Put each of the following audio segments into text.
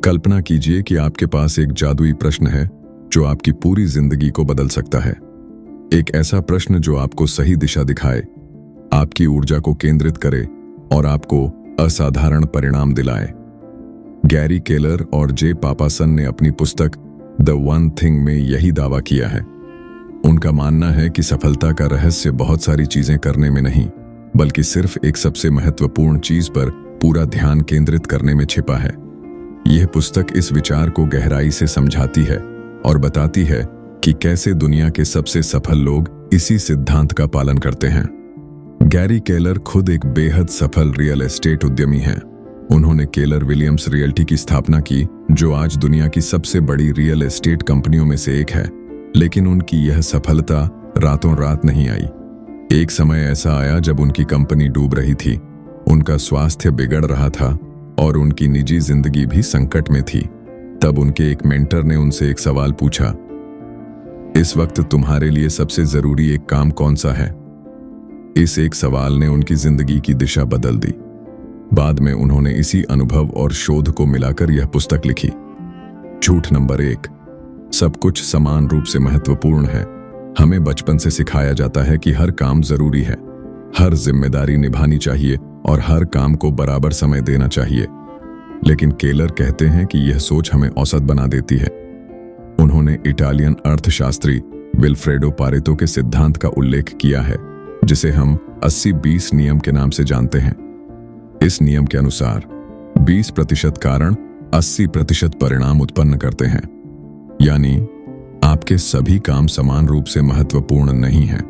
कल्पना कीजिए कि आपके पास एक जादुई प्रश्न है जो आपकी पूरी जिंदगी को बदल सकता है। एक ऐसा प्रश्न जो आपको सही दिशा दिखाए, आपकी ऊर्जा को केंद्रित करे और आपको असाधारण परिणाम दिलाए। गैरी केलर और जे पापासन ने अपनी पुस्तक द वन थिंग में यही दावा किया है। उनका मानना है कि सफलता का रहस्य बहुत सारी चीजें करने में नहीं, बल्कि सिर्फ एक सबसे महत्वपूर्ण चीज पर पूरा ध्यान केंद्रित करने में छिपा है। यह पुस्तक इस विचार को गहराई से समझाती है और बताती है कि कैसे दुनिया के सबसे सफल लोग इसी सिद्धांत का पालन करते हैं। गैरी केलर खुद एक बेहद सफल रियल एस्टेट उद्यमी हैं। उन्होंने केलर विलियम्स रियल्टी की स्थापना की, जो आज दुनिया की सबसे बड़ी रियल एस्टेट कंपनियों में से एक है। लेकिन उनकी यह सफलता रातों रात नहीं आई। एक समय ऐसा आया जब उनकी कंपनी डूब रही थी, उनका स्वास्थ्य बिगड़ रहा था और उनकी निजी जिंदगी भी संकट में थी। तब उनके एक मेंटर ने उनसे एक सवाल पूछा, इस वक्त तुम्हारे लिए सबसे जरूरी एक काम कौन सा है? इस एक सवाल ने उनकी जिंदगी की दिशा बदल दी। बाद में उन्होंने इसी अनुभव और शोध को मिलाकर यह पुस्तक लिखी। झूठ नंबर 1, सब कुछ समान रूप से महत्वपूर्ण है। हमें बचपन से सिखाया जाता है कि हर काम जरूरी है, हर जिम्मेदारी निभानी चाहिए और हर काम को बराबर समय देना चाहिए। लेकिन केलर कहते हैं कि यह सोच हमें औसत बना देती है। उन्होंने इटालियन अर्थशास्त्री विल्फ्रेडो पारेटो के सिद्धांत का उल्लेख किया है, जिसे हम 80-20 नियम के नाम से जानते हैं। इस नियम के अनुसार 20% कारण 80% परिणाम उत्पन्न करते हैं। यानी आपके सभी काम समान रूप से महत्वपूर्ण नहीं हैं।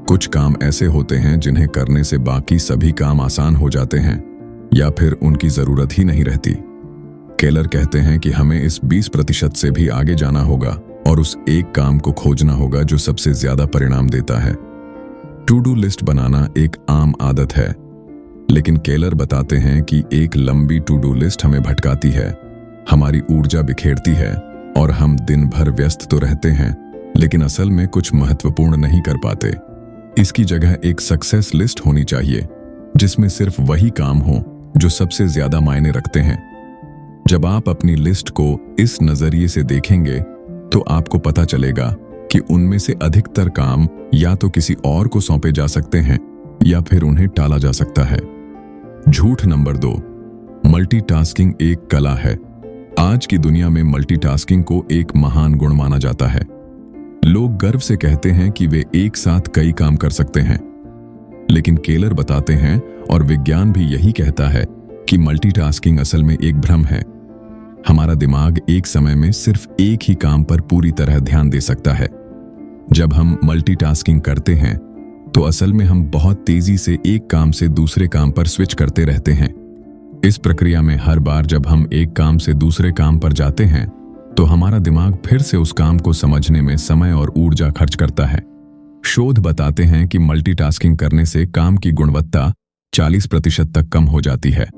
कुछ काम ऐसे होते हैं जिन्हें करने से बाकी सभी काम आसान हो जाते हैं या फिर उनकी जरूरत ही नहीं रहती। केलर कहते हैं कि हमें इस 20% से भी आगे जाना होगा और उस एक काम को खोजना होगा जो सबसे ज्यादा परिणाम देता है। टू डू लिस्ट बनाना एक आम आदत है, लेकिन केलर बताते हैं कि एक लंबी टू डू लिस्ट हमें भटकाती है, हमारी ऊर्जा बिखेरती है और हम दिन भर व्यस्त तो रहते हैं, लेकिन असल में कुछ महत्वपूर्ण नहीं कर पाते। इसकी जगह एक सक्सेस लिस्ट होनी चाहिए, जिसमें सिर्फ वही काम हो जो सबसे ज्यादा मायने रखते हैं। जब आप अपनी लिस्ट को इस नजरिए से देखेंगे, तो आपको पता चलेगा कि उनमें से अधिकतर काम या तो किसी और को सौंपे जा सकते हैं या फिर उन्हें टाला जा सकता है। झूठ नंबर 2, मल्टीटास्किंग एक कला है। आज की दुनिया में मल्टीटास्किंग को एक महान गुण माना जाता है। लोग गर्व से कहते हैं कि वे एक साथ कई काम कर सकते हैं, लेकिन केलर बताते हैं और विज्ञान भी यही कहता है कि मल्टीटास्किंग असल में एक भ्रम है। हमारा दिमाग एक समय में सिर्फ एक ही काम पर पूरी तरह ध्यान दे सकता है। जब हम मल्टीटास्किंग करते हैं तो असल में हम बहुत तेजी से एक काम से दूसरे काम पर स्विच करते रहते हैं। इस प्रक्रिया में हर बार जब हम एक काम से दूसरे काम पर जाते हैं तो हमारा दिमाग फिर से उस काम को समझने में समय और ऊर्जा खर्च करता है। शोध बताते हैं कि मल्टीटास्किंग करने से काम की गुणवत्ता 40% तक कम हो जाती है।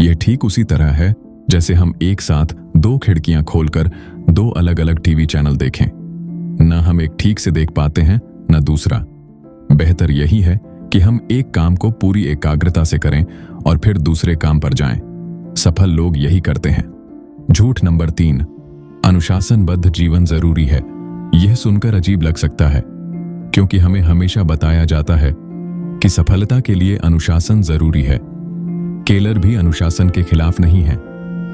यह ठीक उसी तरह है जैसे हम एक साथ 2 खिड़कियां खोलकर 2 अलग-अलग टीवी चैनल देखें। न हम एक ठीक से देख पाते हैं, न दूसरा। बेहतर यही है कि हम एक काम को पूरी एकाग्रता से करें और फिर दूसरे काम पर जाएं। सफल लोग यही करते हैं। झूठ नंबर 3, अनुशासनबद्ध जीवन जरूरी है। यह सुनकर अजीब लग सकता है, क्योंकि हमें हमेशा बताया जाता है कि सफलता के लिए अनुशासन जरूरी है। केलर भी अनुशासन के खिलाफ नहीं है,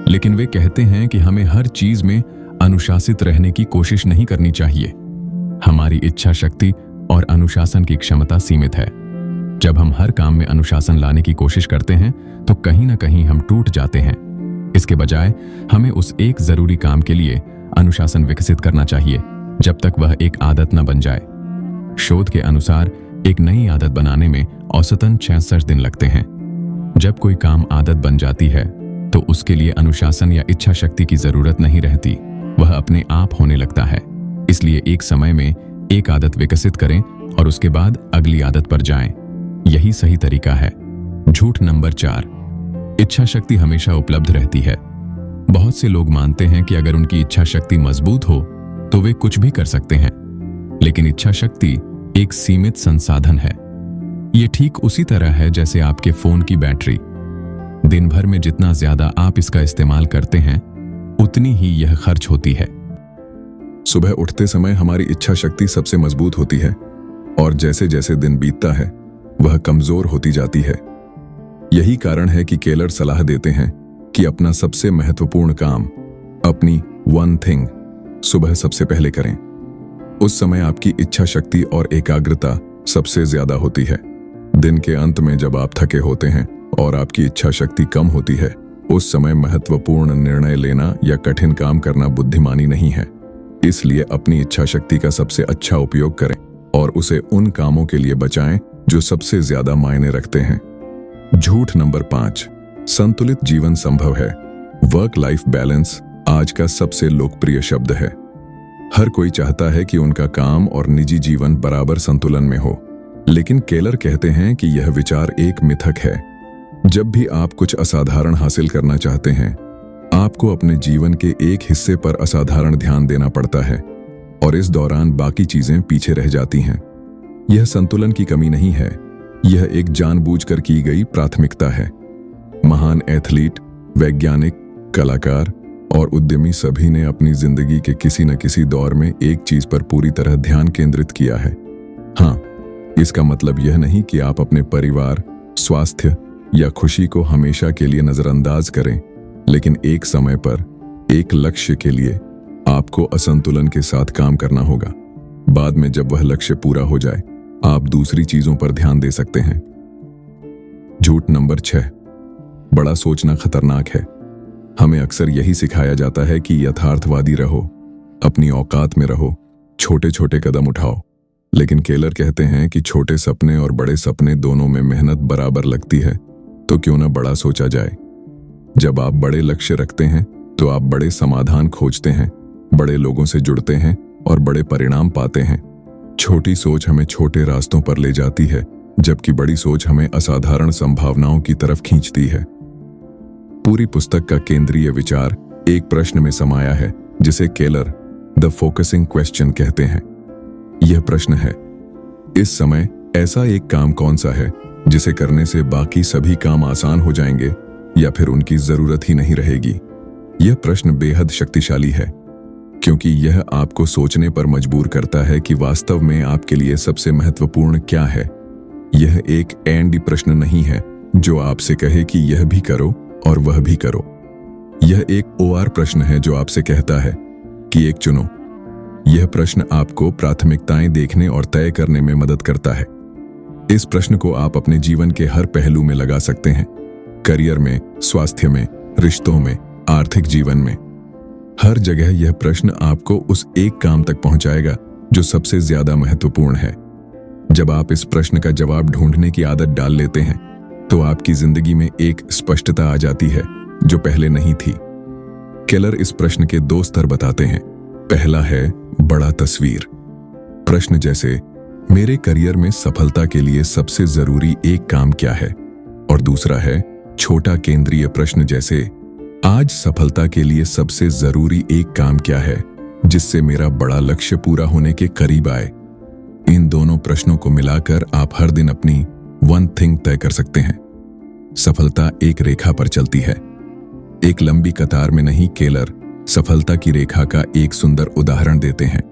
लेकिन वे कहते हैं कि हमें हर चीज में अनुशासित रहने की कोशिश नहीं करनी चाहिए। हमारी इच्छा शक्ति और अनुशासन की क्षमता सीमित है। जब हम हर काम में अनुशासन लाने की कोशिश करते हैं तो कहीं ना कहीं हम टूट जाते हैं। इसके बजाय हमें उस एक जरूरी काम के लिए अनुशासन विकसित करना चाहिए जब तक वह एक आदत न बन जाए। शोध के अनुसार एक नई आदत बनाने में औसतन 66 दिन लगते हैं। जब कोई काम आदत बन जाती है तो उसके लिए अनुशासन या इच्छा शक्ति की जरूरत नहीं रहती, वह अपने आप होने लगता है। इसलिए एक समय में एक आदत विकसित करें और उसके बाद अगली आदत पर जाएं। यही सही तरीका है। झूठ नंबर 4, इच्छा शक्ति हमेशा उपलब्ध रहती है। बहुत से लोग मानते हैं कि अगर उनकी इच्छा शक्ति मजबूत हो तो वे कुछ भी कर सकते हैं, लेकिन इच्छा शक्ति एक सीमित संसाधन है। ये ठीक उसी तरह है जैसे आपके फोन की बैटरी। दिन भर में जितना ज्यादा आप इसका इस्तेमाल करते हैं, उतनी ही यह खर्च होती है। सुबह उठते समय हमारी इच्छा शक्ति सबसे मजबूत होती है और जैसे जैसे दिन बीतता है वह कमजोर होती जाती है। यही कारण है कि केलर सलाह देते हैं कि अपना सबसे महत्वपूर्ण काम, अपनी वन थिंग, सुबह सबसे पहले करें। उस समय आपकी इच्छा शक्ति और एकाग्रता सबसे ज्यादा होती है। दिन के अंत में जब आप थके होते हैं और आपकी इच्छा शक्ति कम होती है, उस समय महत्वपूर्ण निर्णय लेना या कठिन काम करना बुद्धिमानी नहीं है। इसलिए अपनी इच्छा शक्ति का सबसे अच्छा उपयोग करें और उसे उन कामों के लिए बचाएं जो सबसे ज्यादा मायने रखते हैं। झूठ नंबर 5, संतुलित जीवन संभव है। वर्क लाइफ बैलेंस आज का सबसे लोकप्रिय शब्द है। हर कोई चाहता है कि उनका काम और निजी जीवन बराबर संतुलन में हो, लेकिन केलर कहते हैं कि यह विचार एक मिथक है। जब भी आप कुछ असाधारण हासिल करना चाहते हैं, आपको अपने जीवन के एक हिस्से पर असाधारण ध्यान देना पड़ता है और इस दौरान बाकी चीजें पीछे रह जाती हैं। यह संतुलन की कमी नहीं है, यह एक जानबूझकर की गई प्राथमिकता है। महान एथलीट, वैज्ञानिक, कलाकार और उद्यमी सभी ने अपनी जिंदगी के किसी न किसी दौर में एक चीज पर पूरी तरह ध्यान केंद्रित किया है। हाँ, इसका मतलब यह नहीं कि आप अपने परिवार, स्वास्थ्य या खुशी को हमेशा के लिए नजरअंदाज करें, लेकिन एक समय पर एक लक्ष्य के लिए आपको असंतुलन के साथ काम करना होगा। बाद में जब वह लक्ष्य पूरा हो जाए, आप दूसरी चीजों पर ध्यान दे सकते हैं। झूठ नंबर 6, बड़ा सोचना खतरनाक है। हमें अक्सर यही सिखाया जाता है कि यथार्थवादी रहो, अपनी औकात में रहो, छोटे छोटे कदम उठाओ। लेकिन केलर कहते हैं कि छोटे सपने और बड़े सपने दोनों में मेहनत बराबर लगती है, तो क्यों ना बड़ा सोचा जाए। जब आप बड़े लक्ष्य रखते हैं तो आप बड़े समाधान खोजते हैं, बड़े लोगों से जुड़ते हैं और बड़े परिणाम पाते हैं। छोटी सोच हमें छोटे रास्तों पर ले जाती है, जबकि बड़ी सोच हमें असाधारण संभावनाओं की तरफ खींचती है। पूरी पुस्तक का केंद्रीय विचार एक प्रश्न में समाया है, जिसे केलर द फोकसिंग क्वेश्चन कहते हैं। यह प्रश्न है, इस समय ऐसा एक काम कौन सा है जिसे करने से बाकी सभी काम आसान हो जाएंगे या फिर उनकी जरूरत ही नहीं रहेगी। यह प्रश्न बेहद शक्तिशाली है, क्योंकि यह आपको सोचने पर मजबूर करता है कि वास्तव में आपके लिए सबसे महत्वपूर्ण क्या है। यह एक एंड प्रश्न नहीं है जो आपसे कहे कि यह भी करो और वह भी करो। यह एक ओआर प्रश्न है जो आपसे कहता है कि एक चुनो। यह प्रश्न आपको प्राथमिकताएं देखने और तय करने में मदद करता है। इस प्रश्न को आप अपने जीवन के हर पहलू में लगा सकते हैं, करियर में, स्वास्थ्य में, रिश्तों में, आर्थिक जीवन में। हर जगह यह प्रश्न आपको उस एक काम तक पहुंचाएगा जो सबसे ज्यादा महत्वपूर्ण है। जब आप इस प्रश्न का जवाब ढूंढने की आदत डाल लेते हैं, तो आपकी जिंदगी में एक स्पष्टता आ जाती है जो पहले नहीं थी। केलर इस प्रश्न के 2 स्तर बताते हैं। पहला है बड़ा तस्वीर प्रश्न, जैसे मेरे करियर में सफलता के लिए सबसे जरूरी एक काम क्या है, और दूसरा है छोटा केंद्रीय प्रश्न, जैसे आज सफलता के लिए सबसे जरूरी एक काम क्या है जिससे मेरा बड़ा लक्ष्य पूरा होने के करीब आए। इन दोनों प्रश्नों को मिलाकर आप हर दिन अपनी वन थिंग तय कर सकते हैं। सफलता एक रेखा पर चलती है, एक लंबी कतार में नहीं। केलर सफलता की रेखा का एक सुंदर उदाहरण देते हैं।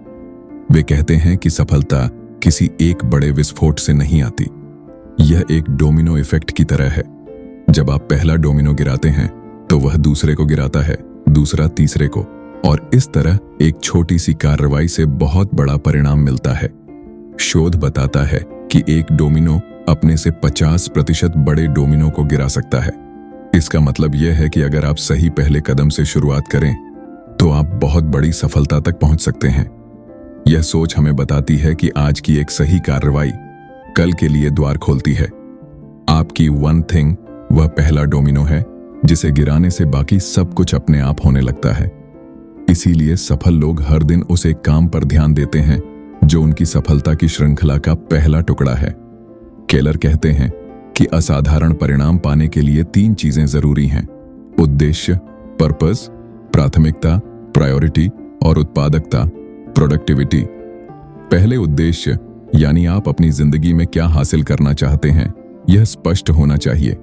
वे कहते हैं कि सफलता किसी एक बड़े विस्फोट से नहीं आती, यह एक डोमिनो इफेक्ट की तरह है। जब आप पहला डोमिनो गिराते हैं तो वह दूसरे को गिराता है, दूसरा तीसरे को, और इस तरह एक छोटी सी कार्रवाई से बहुत बड़ा परिणाम मिलता है। शोध बताता है कि एक डोमिनो अपने से 50% बड़े डोमिनो को गिरा सकता है। इसका मतलब यह है कि अगर आप सही पहले कदम से शुरुआत करें तो आप बहुत बड़ी सफलता तक पहुंच सकते हैं। यह सोच हमें बताती है कि आज की एक सही कार्रवाई कल के लिए द्वार खोलती है। आपकी वन थिंग वह पहला डोमिनो है जिसे गिराने से बाकी सब कुछ अपने आप होने लगता है। इसीलिए सफल लोग हर दिन उस एक काम पर ध्यान देते हैं जो उनकी सफलता की श्रृंखला का पहला टुकड़ा है। केलर कहते हैं कि असाधारण परिणाम पाने के लिए 3 चीजें जरूरी हैं: उद्देश्य, पर्पस, प्राथमिकता, प्रायोरिटी, और उत्पादकता, प्रोडक्टिविटी। पहले उद्देश्य, यानी आप अपनी जिंदगी में क्या हासिल करना चाहते हैं, यह स्पष्ट होना चाहिए।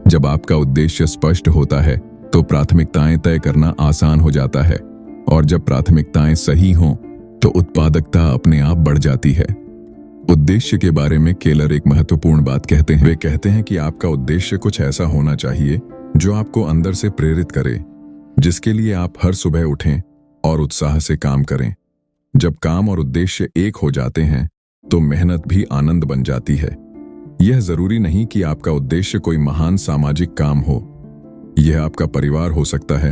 जब आपका उद्देश्य स्पष्ट होता है तो प्राथमिकताएं तय करना आसान हो जाता है, और जब प्राथमिकताएं सही हों तो उत्पादकता अपने आप बढ़ जाती है। उद्देश्य के बारे में केलर एक महत्वपूर्ण बात कहते हैं। वे कहते हैं कि आपका उद्देश्य कुछ ऐसा होना चाहिए जो आपको अंदर से प्रेरित करे, जिसके लिए आप हर सुबह उठें और उत्साह से काम करें। जब काम और उद्देश्य एक हो जाते हैं तो मेहनत भी आनंद बन जाती है। यह जरूरी नहीं कि आपका उद्देश्य कोई महान सामाजिक काम हो। यह आपका परिवार हो सकता है,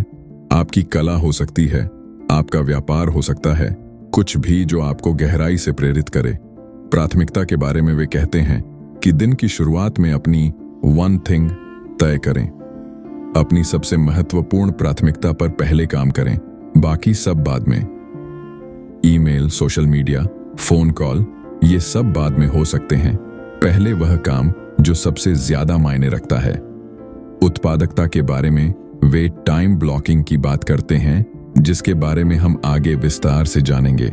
आपकी कला हो सकती है, आपका व्यापार हो सकता है, कुछ भी जो आपको गहराई से प्रेरित करे। प्राथमिकता के बारे में वे कहते हैं कि दिन की शुरुआत में अपनी वन थिंग तय करें। अपनी सबसे महत्वपूर्ण प्राथमिकता पर पहले काम करें, बाकी सब बाद में। Email, social media, phone call, ये सब बाद में हो सकते हैं। पहले वह काम जो सबसे ज्यादा मायने रखता है। उत्पादकता के बारे में वे टाइम ब्लॉकिंग की बात करते हैं, जिसके बारे में हम आगे विस्तार से जानेंगे।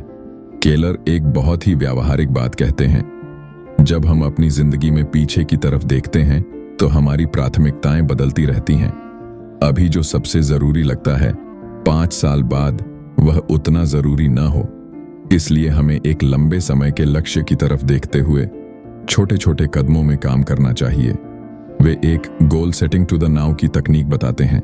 केलर एक बहुत ही व्यावहारिक बात कहते हैं। जब हम अपनी जिंदगी में पीछे की तरफ देखते हैं तो हमारी प्राथमिकताएं बदलती रहती हैं। अभी जो सबसे जरूरी लगता है, 5 साल बाद वह उतना जरूरी ना हो। इसलिए हमें एक लंबे समय के लक्ष्य की तरफ देखते हुए छोटे छोटे कदमों में काम करना चाहिए। वे एक goal setting to the now की तकनीक बताते हैं।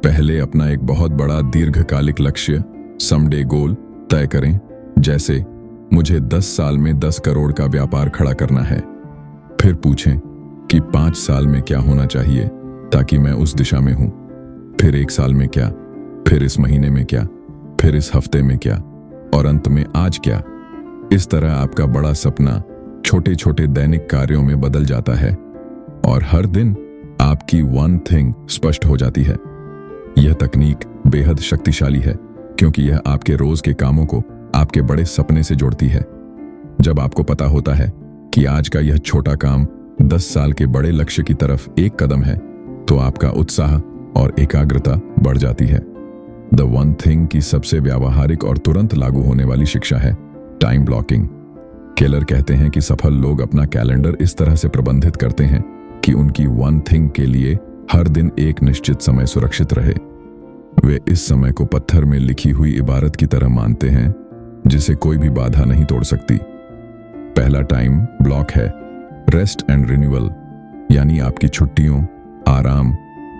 पहले अपना एक बहुत बड़ा दीर्घकालिक लक्ष्य, समडे गोल, तय करें। जैसे मुझे 10 साल में 10 करोड़ का व्यापार खड़ा करना है। फिर पूछें कि 5 साल में क्या होना चाहिए ताकि मैं उस दिशा में हूं। फिर 1 साल में क्या, फिर इस महीने में क्या, फिर इस हफ्ते में क्या, और अंत में आज क्या। इस तरह आपका बड़ा सपना छोटे छोटे दैनिक कार्यों में बदल जाता है और हर दिन आपकी वन थिंग स्पष्ट हो जाती है। यह तकनीक बेहद शक्तिशाली है क्योंकि यह आपके रोज के कामों को आपके बड़े सपने से जोड़ती है। जब आपको पता होता है कि आज का यह छोटा काम 10 साल के बड़े लक्ष्य की तरफ एक कदम है, तो आपका उत्साह और एकाग्रता बढ़ जाती है। द वन थिंग की सबसे व्यावहारिक और तुरंत लागू होने वाली शिक्षा है टाइम ब्लॉकिंग। केलर कहते हैं कि सफल लोग अपना कैलेंडर इस तरह से प्रबंधित करते हैं कि उनकी वन थिंग के लिए हर दिन एक निश्चित समय सुरक्षित रहे। वे इस समय को पत्थर में लिखी हुई इबारत की तरह मानते हैं जिसे कोई भी बाधा नहीं तोड़ सकती। पहला टाइम ब्लॉक है रेस्ट एंड रिन्यूअल, यानी आपकी छुट्टियों, आराम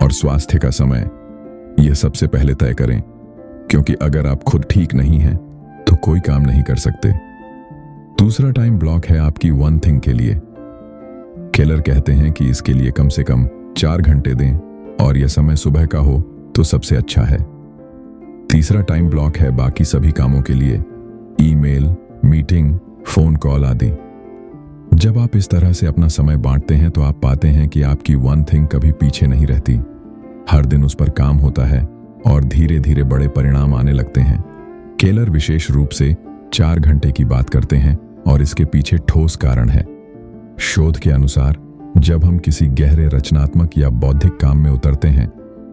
और स्वास्थ्य का समय। यह सबसे पहले तय करें, क्योंकि अगर आप खुद ठीक नहीं हैं तो कोई काम नहीं कर सकते। दूसरा टाइम ब्लॉक है आपकी वन थिंग के लिए। केलर कहते हैं कि इसके लिए कम से कम 4 घंटे दें और यह समय सुबह का हो तो सबसे अच्छा है। तीसरा टाइम ब्लॉक है बाकी सभी कामों के लिए, ईमेल, मीटिंग, फोन कॉल आदि। जब आप इस तरह से अपना समय बांटते हैं तो आप पाते हैं कि आपकी वन थिंग कभी पीछे नहीं रहती। हर दिन उस पर काम होता है और धीरे धीरे बड़े परिणाम आने लगते हैं। केलर विशेष रूप से 4 घंटे की बात करते हैं और इसके पीछे ठोस कारण है। शोध के अनुसार जब हम किसी गहरे रचनात्मक या बौद्धिक काम में उतरते हैं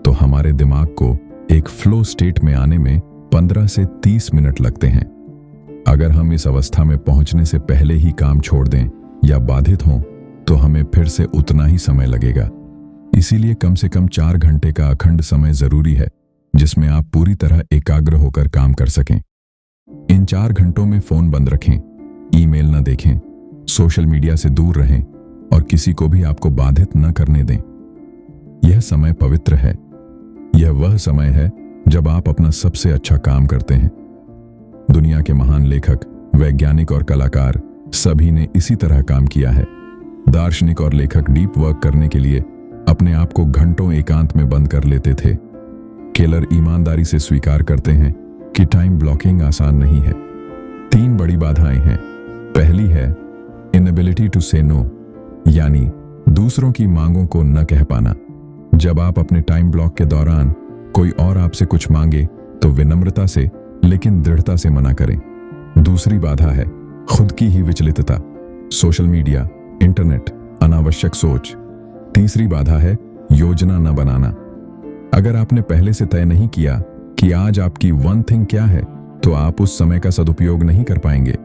तो हमारे दिमाग को एक फ्लो स्टेट में आने में 15 से 30 मिनट लगते हैं। अगर हम इस अवस्था में पहुंचने से पहले ही काम छोड़ दें या बाधित हों तो हमें फिर से उतना ही समय लगेगा। इसीलिए कम से कम 4 घंटे का अखंड समय जरूरी है जिसमें आप पूरी तरह एकाग्र होकर काम कर सकें। इन 4 घंटों में फोन बंद रखें, ईमेल न देखें, सोशल मीडिया से दूर रहें और किसी को भी आपको बाधित न करने दें। यह समय पवित्र है। यह वह समय है जब आप अपना सबसे अच्छा काम करते हैं। दुनिया के महान लेखक, वैज्ञानिक और कलाकार सभी ने इसी तरह काम किया है। दार्शनिक और लेखक डीप वर्क करने के लिए अपने आप को घंटों एकांत में बंद कर लेते थे। केलर ईमानदारी से स्वीकार करते हैं कि टाइम ब्लॉकिंग आसान नहीं है। 3 बड़ी बाधाएं हैं। पहली है इनएबिलिटी टू से नो, यानी दूसरों की मांगों को न कह पाना। जब आप अपने टाइम ब्लॉक के दौरान कोई और आपसे कुछ मांगे तो विनम्रता से लेकिन दृढ़ता से मना करें। दूसरी बाधा है खुद की ही विचलितता, सोशल मीडिया, इंटरनेट, अनावश्यक सोच। तीसरी बाधा है योजना न बनाना। अगर आपने पहले से तय नहीं किया कि आज आपकी वन थिंग क्या है तो आप उस समय का सदुपयोग नहीं कर पाएंगे।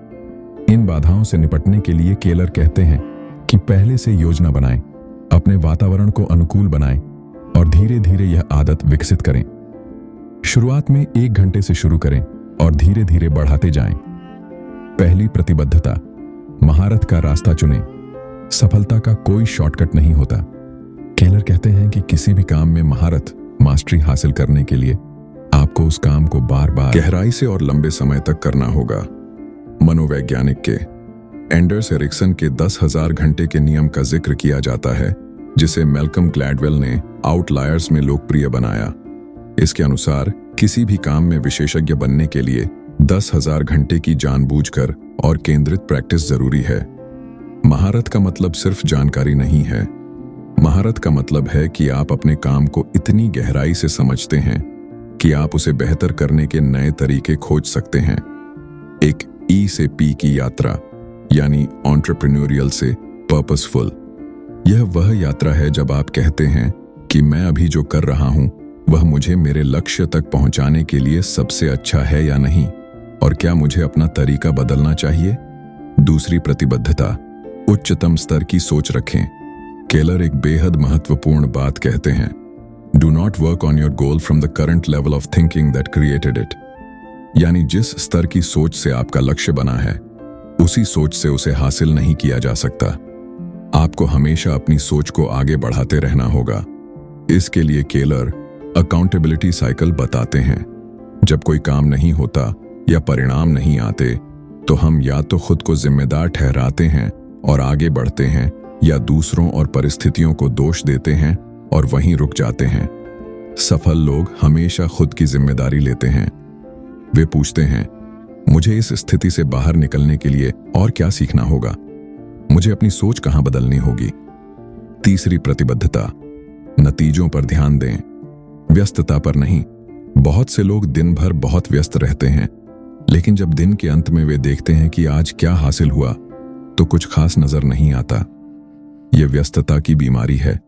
इन बाधाओं से निपटने के लिए केलर कहते हैं कि पहले से योजना बनाएं, अपने वातावरण को अनुकूल बनाएं, और धीरे धीरे यह आदत विकसित करें। शुरुआत में 1 घंटे से शुरू करें और धीरे धीरे बढ़ाते जाएं। पहली प्रतिबद्धता, महारत का रास्ता चुनें। सफलता का कोई शॉर्टकट नहीं होता। केलर कहते हैं कि किसी भी काम में महारत, मास्टरी हासिल करने के लिए आपको उस काम को बार बार गहराई से और लंबे समय तक करना होगा। मनोवैज्ञानिक के एंडर्स एरिक्सन के 10,000 घंटे के नियम का जिक्र किया जाता है, जिसे मैल्कम ग्लैडवेल ने आउटलायर्स में लोकप्रिय बनाया। इसके अनुसार किसी भी काम में विशेषज्ञ बनने के लिए 10,000 घंटे की जानबूझकर और केंद्रित प्रैक्टिस जरूरी है। महारत का मतलब सिर्फ जानकारी नहीं है। महारत का मतलब है कि आप अपने काम को इतनी गहराई से समझते हैं कि आप उसे बेहतर करने के नए तरीके खोज सकते हैं। एक ई से पी की यात्रा, यानी एंटरप्रेन्योरियल से पर्पसफुल। यह वह यात्रा है जब आप कहते हैं कि मैं अभी जो कर रहा हूं वह मुझे मेरे लक्ष्य तक पहुंचाने के लिए सबसे अच्छा है या नहीं, और क्या मुझे अपना तरीका बदलना चाहिए। दूसरी प्रतिबद्धता, उच्चतम स्तर की सोच रखें। केलर एक बेहद महत्वपूर्ण बात कहते हैं, do not work on your goal from the current level of thinking that created it. यानी जिस स्तर की सोच से आपका लक्ष्य बना है, उसी सोच से उसे हासिल नहीं किया जा सकता। आपको हमेशा अपनी सोच को आगे बढ़ाते रहना होगा। इसके लिए केलर अकाउंटेबिलिटी साइकिल बताते हैं। जब कोई काम नहीं होता या परिणाम नहीं आते, तो हम या तो खुद को जिम्मेदार ठहराते हैं और आगे बढ़ते हैं, या दूसरों और परिस्थितियों को दोष देते हैं और वहीं रुक जाते हैं। सफल लोग हमेशा खुद की जिम्मेदारी लेते हैं। वे पूछते हैं, मुझे इस स्थिति से बाहर निकलने के लिए और क्या सीखना होगा, मुझे अपनी सोच कहां बदलनी होगी। तीसरी प्रतिबद्धता, नतीजों पर ध्यान दें, व्यस्तता पर नहीं। बहुत से लोग दिन भर बहुत व्यस्त रहते हैं, लेकिन जब दिन के अंत में वे देखते हैं कि आज क्या हासिल हुआ, तो कुछ खास नजर नहीं आता। यह व्यस्तता की बीमारी है।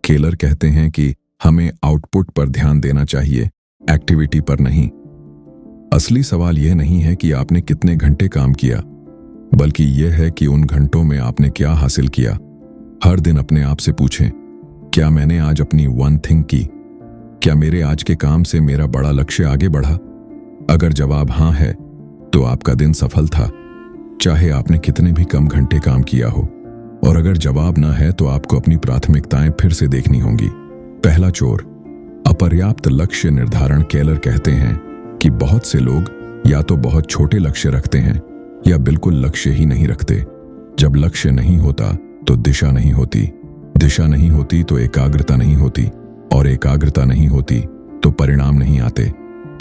केलर कहते हैं कि हमें आउटपुट पर ध्यान देना चाहिए, एक्टिविटी पर नहीं। असली सवाल यह नहीं है कि आपने कितने घंटे काम किया, बल्कि यह है कि उन घंटों में आपने क्या हासिल किया। हर दिन अपने आप से पूछें, क्या मैंने आज अपनी वन थिंग की? क्या मेरे आज के काम से मेरा बड़ा लक्ष्य आगे बढ़ा? अगर जवाब हाँ है, तो आपका दिन सफल था, चाहे आपने कितने भी कम घंटे काम किया हो। और अगर जवाब ना है, तो आपको अपनी प्राथमिकताएं फिर से देखनी होंगी। पहला चोर, अपर्याप्त लक्ष्य निर्धारण। केलर कहते हैं कि बहुत से लोग या तो बहुत छोटे लक्ष्य रखते हैं या बिल्कुल लक्ष्य ही नहीं रखते। जब लक्ष्य नहीं होता तो दिशा नहीं होती, दिशा नहीं होती तो एकाग्रता नहीं होती, और एकाग्रता नहीं होती तो परिणाम नहीं आते।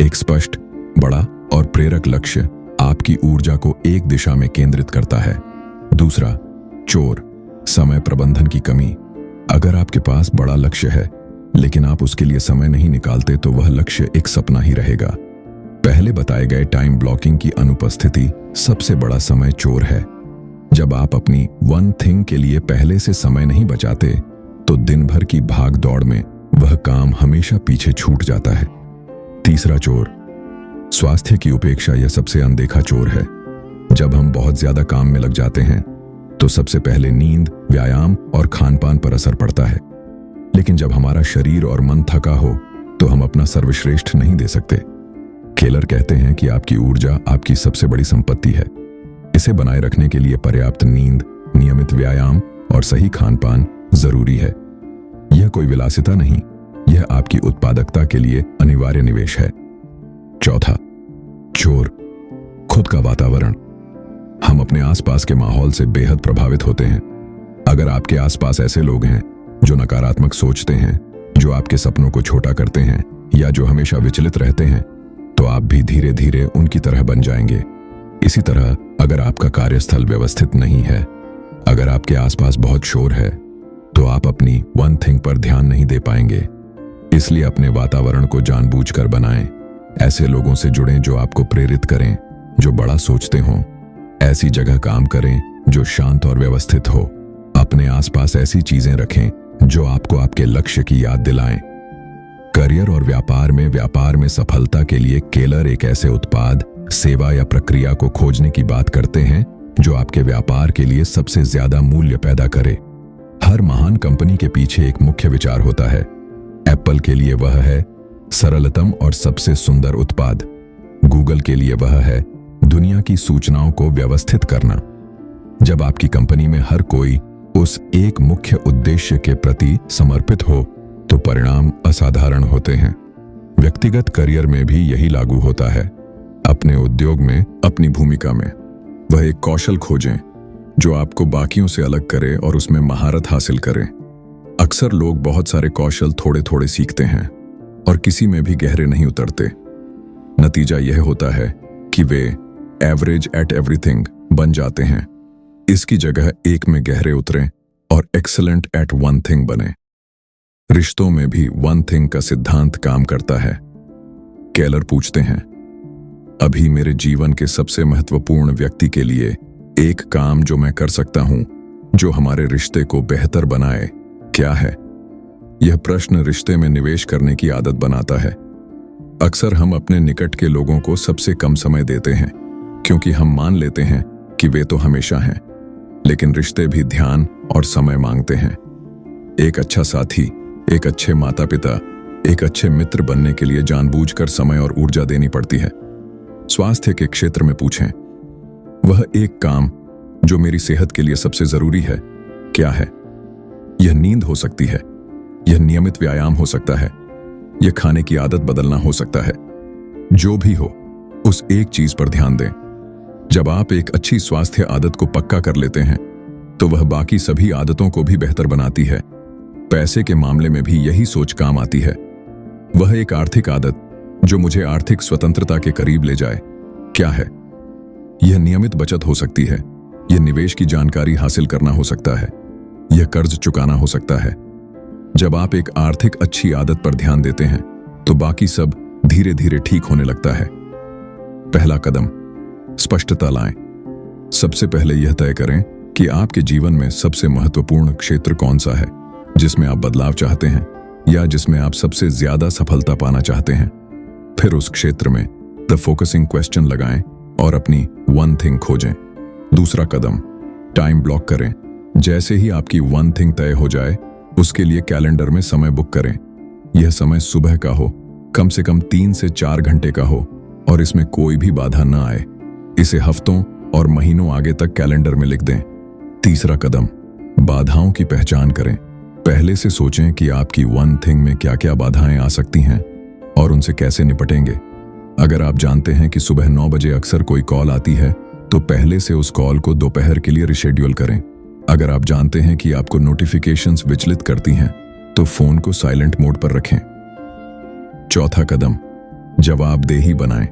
एक स्पष्ट, बड़ा और प्रेरक लक्ष्य आपकी ऊर्जा को एक दिशा में केंद्रित करता है। दूसरा चोर, समय प्रबंधन की कमी। अगर आपके पास बड़ा लक्ष्य है लेकिन आप उसके लिए समय नहीं निकालते, तो वह लक्ष्य एक सपना ही रहेगा। पहले बताए गए टाइम ब्लॉकिंग की अनुपस्थिति सबसे बड़ा समय चोर है। जब आप अपनी वन थिंग के लिए पहले से समय नहीं बचाते, तो दिन भर की भाग दौड़ में वह काम हमेशा पीछे छूट जाता है। तीसरा चोर, स्वास्थ्य की उपेक्षा। यह सबसे अनदेखा चोर है। जब हम बहुत ज्यादा काम में लग जाते हैं, तो सबसे पहले नींद, व्यायाम और खानपान पर असर पड़ता है। लेकिन जब हमारा शरीर और मन थका हो, तो हम अपना सर्वश्रेष्ठ नहीं दे सकते। केलर कहते हैं कि आपकी ऊर्जा आपकी सबसे बड़ी संपत्ति है। इसे बनाए रखने के लिए पर्याप्त नींद, नियमित व्यायाम और सही खानपान जरूरी है। यह कोई विलासिता नहीं, यह आपकी उत्पादकता के लिए अनिवार्य निवेश है। चौथा चोर, खुद का वातावरण। हम अपने आसपास के माहौल से बेहद प्रभावित होते हैं। अगर आपके आसपास ऐसे लोग हैं जो नकारात्मक सोचते हैं, जो आपके सपनों को छोटा करते हैं, या जो हमेशा विचलित रहते हैं, तो आप भी धीरे धीरे उनकी तरह बन जाएंगे। इसी तरह अगर आपका कार्यस्थल व्यवस्थित नहीं है, अगर आपके आसपास बहुत शोर है, तो आप अपनी वन थिंग पर ध्यान नहीं दे पाएंगे। इसलिए अपने वातावरण को जानबूझकर बनाएं। ऐसे लोगों से जुड़ें जो आपको प्रेरित करें, जो बड़ा सोचते हों। ऐसी जगह काम करें जो शांत और व्यवस्थित हो। अपने आसपास ऐसी चीजें रखें जो आपको आपके लक्ष्य की याद दिलाएं। करियर और व्यापार में सफलता के लिए केलर एक ऐसे उत्पाद, सेवा या प्रक्रिया को खोजने की बात करते हैं जो आपके व्यापार के लिए सबसे ज्यादा मूल्य पैदा करे। हर महान कंपनी के पीछे एक मुख्य विचार होता है, एप्पल के लिए वह है सरलतम और सबसे सुंदर उत्पाद। गूगल के लिए वह है दुनिया की सूचनाओं को व्यवस्थित करना। जब आपकी कंपनी में हर कोई उस एक मुख्य उद्देश्य के प्रति समर्पित हो तो परिणाम असाधारण होते हैं। व्यक्तिगत करियर में भी यही लागू होता है। अपने उद्योग में, अपनी भूमिका में वह एक कौशल खोजें जो आपको बाकियों से अलग करे और उसमें महारत हासिल करें। अक्सर लोग बहुत सारे कौशल थोड़े थोड़े सीखते हैं और किसी में भी गहरे नहीं उतरते। नतीजा यह होता है कि वे एवरेज एट एवरीथिंग बन जाते हैं। इसकी जगह एक में गहरे उतरें और एक्सीलेंट एट वन थिंग बने। रिश्तों में भी वन थिंग का सिद्धांत काम करता है। केलर पूछते हैं, अभी मेरे जीवन के सबसे महत्वपूर्ण व्यक्ति के लिए एक काम जो मैं कर सकता हूं जो हमारे रिश्ते को बेहतर बनाए, क्या है? यह प्रश्न रिश्ते में निवेश करने की आदत बनाता है। अक्सर हम अपने निकट के लोगों को सबसे कम समय देते हैं क्योंकि हम मान लेते हैं कि वे तो हमेशा हैं, लेकिन रिश्ते भी ध्यान और समय मांगते हैं। एक अच्छा साथी, एक अच्छे माता पिता, एक अच्छे मित्र बनने के लिए जानबूझकर समय और ऊर्जा देनी पड़ती है। स्वास्थ्य के क्षेत्र में पूछें, वह एक काम जो मेरी सेहत के लिए सबसे जरूरी है, क्या है? यह नींद हो सकती है, यह नियमित व्यायाम हो सकता है, यह खाने की आदत बदलना हो सकता है। जो भी हो, उस एक चीज पर ध्यान दें। जब आप एक अच्छी स्वास्थ्य आदत को पक्का कर लेते हैं तो वह बाकी सभी आदतों को भी बेहतर बनाती है। पैसे के मामले में भी यही सोच काम आती है। वह एक आर्थिक आदत जो मुझे आर्थिक स्वतंत्रता के करीब ले जाए, क्या है? यह नियमित बचत हो सकती है, यह निवेश की जानकारी हासिल करना हो सकता है, यह कर्ज चुकाना हो सकता है। जब आप एक आर्थिक अच्छी आदत पर ध्यान देते हैं तो बाकी सब धीरे धीरे ठीक होने लगता है। पहला कदम, स्पष्टता लाएं। सबसे पहले यह तय करें कि आपके जीवन में सबसे महत्वपूर्ण क्षेत्र कौन सा है, जिसमें आप बदलाव चाहते हैं या जिसमें आप सबसे ज्यादा सफलता पाना चाहते हैं। फिर उस क्षेत्र में द फोकसिंग क्वेश्चन लगाएं और अपनी वन थिंग खोजें। दूसरा कदम, टाइम ब्लॉक करें। जैसे ही आपकी वन थिंग तय हो जाए, उसके लिए कैलेंडर में समय बुक करें। यह समय सुबह का हो, कम से कम 3 से 4 घंटे का हो और इसमें कोई भी बाधा न आए। इसे हफ्तों और महीनों आगे तक कैलेंडर में लिख दें। तीसरा कदम, बाधाओं की पहचान करें। पहले से सोचें कि आपकी वन थिंग में क्या क्या बाधाएं आ सकती हैं और उनसे कैसे निपटेंगे। अगर आप जानते हैं कि सुबह 9 बजे अक्सर कोई कॉल आती है तो पहले से उस कॉल को दोपहर के लिए रिशेड्यूल करें। अगर आप जानते हैं कि आपको नोटिफिकेशंस विचलित करती हैं तो फोन को साइलेंट मोड पर रखें। चौथा कदम, जवाबदेही बनाएं।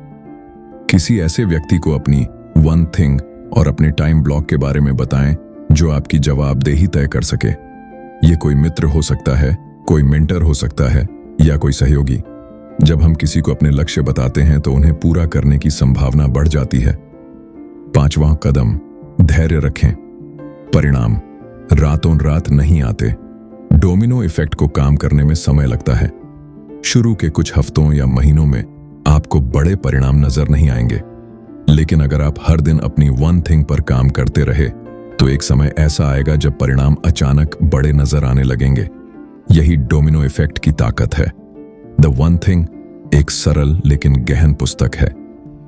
किसी ऐसे व्यक्ति को अपनी वन थिंग और अपने टाइम ब्लॉक के बारे में बताएं जो आपकी जवाबदेही तय कर सके। ये कोई मित्र हो सकता है, कोई मेंटर हो सकता है या कोई सहयोगी। जब हम किसी को अपने लक्ष्य बताते हैं तो उन्हें पूरा करने की संभावना बढ़ जाती है। पांचवां कदम, धैर्य रखें। परिणाम रातों रात नहीं आते। डोमिनो इफेक्ट को काम करने में समय लगता है। शुरू के कुछ हफ्तों या महीनों में आपको बड़े परिणाम नजर नहीं आएंगे, लेकिन अगर आप हर दिन अपनी वन थिंग पर काम करते रहे तो एक समय ऐसा आएगा जब परिणाम अचानक बड़े नजर आने लगेंगे। यही डोमिनो इफेक्ट की ताकत है। द वन थिंग एक सरल लेकिन गहन पुस्तक है।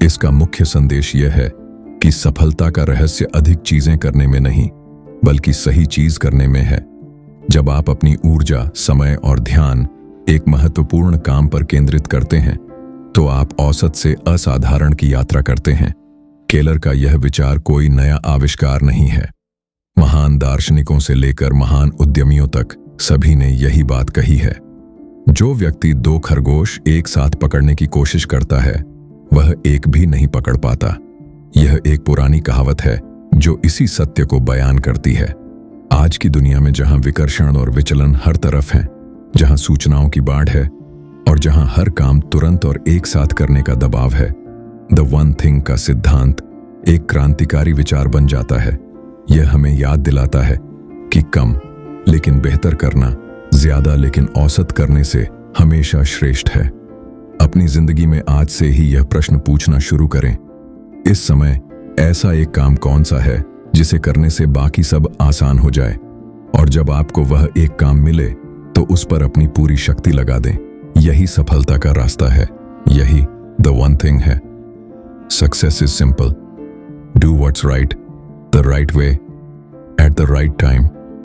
इसका मुख्य संदेश यह है कि सफलता का रहस्य अधिक चीजें करने में नहीं, बल्कि सही चीज करने में है। जब आप अपनी ऊर्जा, समय और ध्यान एक महत्वपूर्ण काम पर केंद्रित करते हैं तो आप औसत से असाधारण की यात्रा करते हैं। केलर का यह विचार कोई नया आविष्कार नहीं है। महान दार्शनिकों से लेकर महान उद्यमियों तक सभी ने यही बात कही है। जो व्यक्ति 2 खरगोश एक साथ पकड़ने की कोशिश करता है वह एक भी नहीं पकड़ पाता। यह एक पुरानी कहावत है जो इसी सत्य को बयान करती है। आज की दुनिया में जहां विकर्षण और विचलन हर तरफ हैं, जहां सूचनाओं की बाढ़ है और जहां हर काम तुरंत और एक साथ करने का दबाव है, द वन थिंग का सिद्धांत एक क्रांतिकारी विचार बन जाता है। यह हमें याद दिलाता है कि कम लेकिन बेहतर करना ज्यादा लेकिन औसत करने से हमेशा श्रेष्ठ है। अपनी जिंदगी में आज से ही यह प्रश्न पूछना शुरू करें, इस समय ऐसा एक काम कौन सा है जिसे करने से बाकी सब आसान हो जाए। और जब आपको वह एक काम मिले तो उस पर अपनी पूरी शक्ति लगा दें। यही सफलता का रास्ता है, यही द वन थिंग है। Success is simple, do what's right the right way at the right time.